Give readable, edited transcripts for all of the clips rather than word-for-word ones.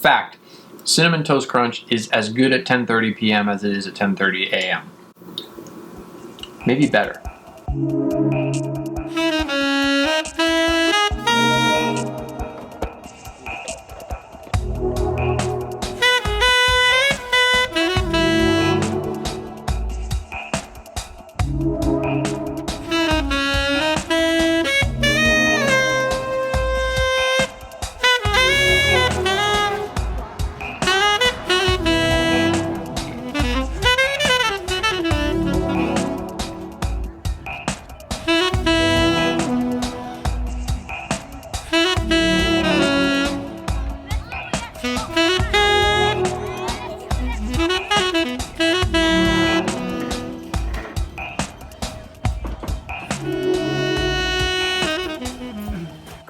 Fact, Cinnamon Toast Crunch is as good at 10:30 p.m. as it is at 10:30 a.m. Maybe better.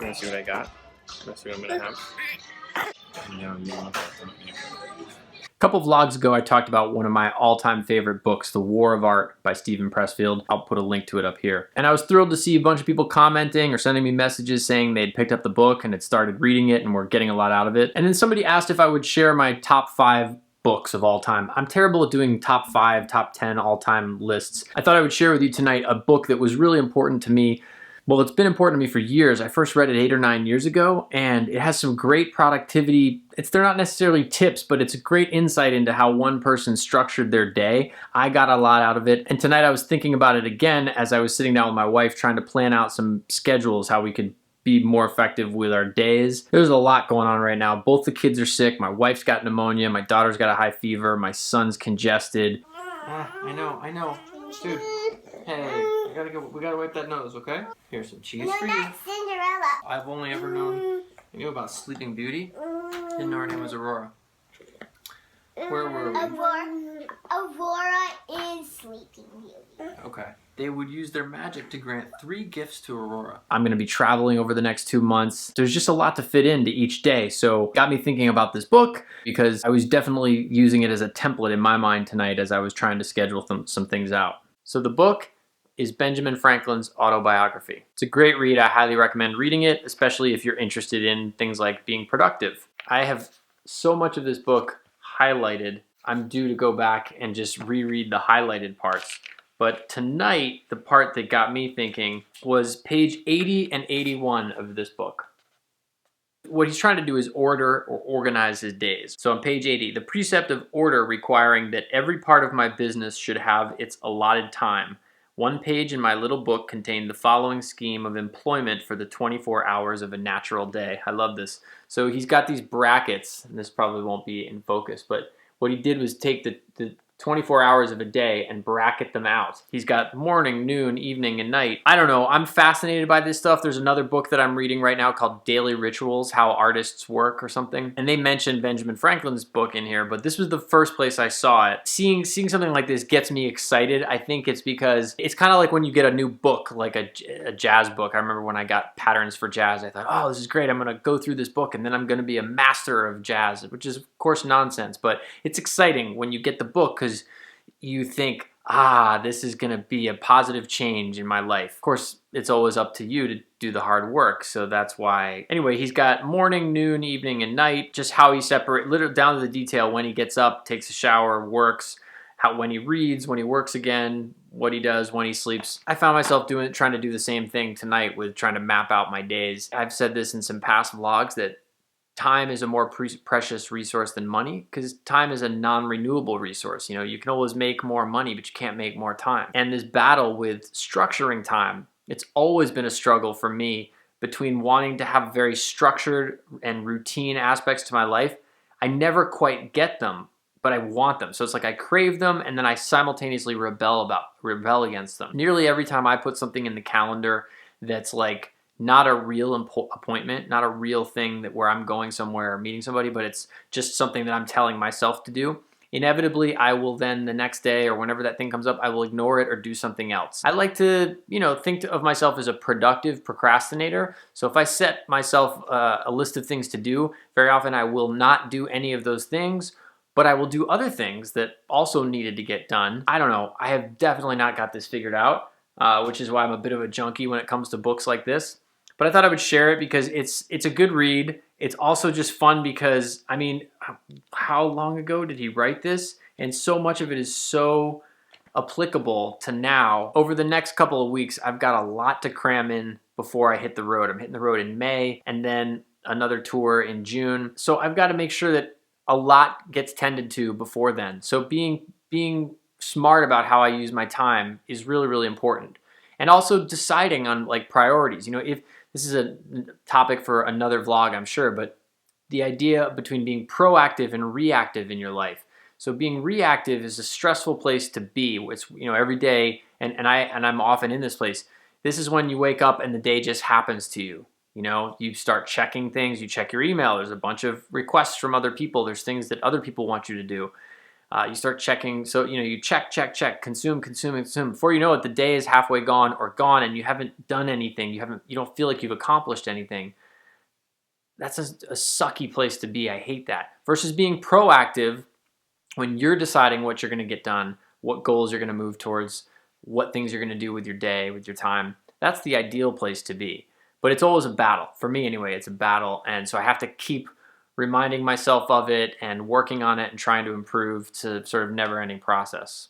Wanna see what I got? Wanna see what I'm gonna have? No, you want that, don't you? A couple vlogs ago, I talked about one of my all-time favorite books, The War of Art by Steven Pressfield. I'll put a link to it up here. And I was thrilled to see a bunch of people commenting or sending me messages saying they'd picked up the book and had started reading it and were getting a lot out of it. And then somebody asked if I would share my top 5 books of all time. I'm terrible at doing top 5, top 10 all-time lists. I thought I would share with you tonight a book that was really important to me. Well, it's been important to me for years. I first read it 8 or 9 years ago, and it has some great productivity. They're not necessarily tips, but it's a great insight into how one person structured their day. I got a lot out of it, and tonight I was thinking about it again as I was sitting down with my wife trying to plan out some schedules, how we could be more effective with our days. There's a lot going on right now. Both the kids are sick. My wife's got pneumonia. My daughter's got a high fever. My son's congested. I know. Dude, hey, we gotta wipe that nose, okay? Here's some cheese for you. That's Cinderella. I've only ever known, you knew about Sleeping Beauty? Didn't know her name was Aurora. Where were we? Aurora is Sleeping Beauty. Okay. They would use their magic to grant 3 gifts to Aurora. I'm gonna be traveling over the next 2 months. There's just a lot to fit into each day, so got me thinking about this book because I was definitely using it as a template in my mind tonight as I was trying to schedule some things out. So the book is Benjamin Franklin's autobiography. It's a great read. I highly recommend reading it, especially if you're interested in things like being productive. I have so much of this book highlighted. I'm due to go back and just reread the highlighted parts. But tonight, the part that got me thinking was page 80 and 81 of this book. What he's trying to do is order or organize his days. So on page 80, the precept of order requiring that every part of my business should have its allotted time. One page in my little book contained the following scheme of employment for the 24 hours of a natural day. I love this. So he's got these brackets, and this probably won't be in focus, but what he did was take the 24 hours of a day and bracket them out. He's got morning, noon, evening, and night. I don't know, I'm fascinated by this stuff. There's another book that I'm reading right now called Daily Rituals, How Artists Work or something. And they mentioned Benjamin Franklin's book in here, but this was the first place I saw it. Seeing something like this gets me excited. I think it's because it's kind of like when you get a new book, like a jazz book. I remember when I got Patterns for Jazz, I thought, oh, this is great. I'm gonna go through this book and then I'm gonna be a master of jazz, which is of course nonsense, but it's exciting when you get the book because you think, this is gonna be a positive change in my life. Of course, it's always up to you to do the hard work, so that's why. Anyway, he's got morning, noon, evening, and night, just how he separates, literally down to the detail, when he gets up, takes a shower, works, when he reads, when he works again, what he does when he sleeps. I found myself trying to do the same thing tonight with trying to map out my days. I've said this in some past vlogs that time is a more precious resource than money because time is a non-renewable resource. You know, you can always make more money, but you can't make more time. And this battle with structuring time, it's always been a struggle for me between wanting to have very structured and routine aspects to my life. I never quite get them, but I want them. So it's like I crave them and then I simultaneously rebel against them. Nearly every time I put something in the calendar that's like not a real appointment, not a real thing where I'm going somewhere or meeting somebody, but it's just something that I'm telling myself to do. Inevitably, I will then the next day or whenever that thing comes up, I will ignore it or do something else. I like to, think of myself as a productive procrastinator. So if I set myself a list of things to do, very often I will not do any of those things, but I will do other things that also needed to get done. I don't know. I have definitely not got this figured out, which is why I'm a bit of a junkie when it comes to books like this. But I thought I would share it because it's a good read. It's also just fun because, I mean, how long ago did he write this? And so much of it is so applicable to now. Over the next couple of weeks, I've got a lot to cram in before I hit the road. I'm hitting the road in May and then another tour in June. So I've got to make sure that a lot gets tended to before then. So being smart about how I use my time is really, really important. And also deciding on like priorities. You know, if this is a topic for another vlog, I'm sure, but the idea between being proactive and reactive in your life. So being reactive is a stressful place to be. It's, you know, every day, and I'm often in this place. This is when you wake up and the day just happens to you. You know, you start checking things, you check your email, there's a bunch of requests from other people, there's things that other people want you to do. You start checking, so you know, you check, consume. Before you know it, the day is halfway gone and you haven't done anything. You don't feel like you've accomplished anything. That's a sucky place to be. I hate that. Versus being proactive when you're deciding what you're going to get done, what goals you're going to move towards, what things you're going to do with your day, with your time. That's the ideal place to be. But it's always a battle. For me anyway, it's a battle. And so I have to keep reminding myself of it and working on it and trying to improve to sort of never-ending process.